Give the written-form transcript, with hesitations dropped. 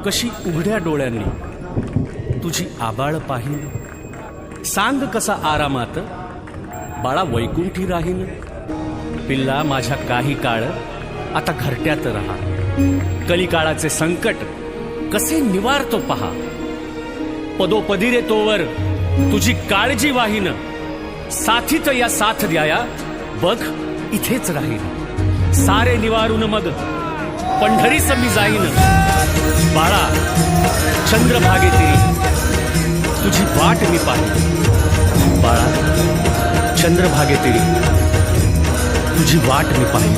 कशी उघड्या डोळ्यांनी तुझी आबाळ पाहिन, सांग कसा आरामात बाळा वैकुंठी राहीन. पिल्ला माझ्या काही काळ आता घरट्यात राहा, कलिकाळाचे संकट कसे निवारतो पहा. पदोपदी रे तोवर तुझी काळजी वाहीन, साथीत या साथ द्याया बघ इथेच राहीन. सारे निवारून मग पंढरीस मी जाईन. बाळा चंद्रभागेतील तुझी वाट मी पाहिन. बाळा चंद्रभागेतील तुझी वाट मी पाहिन.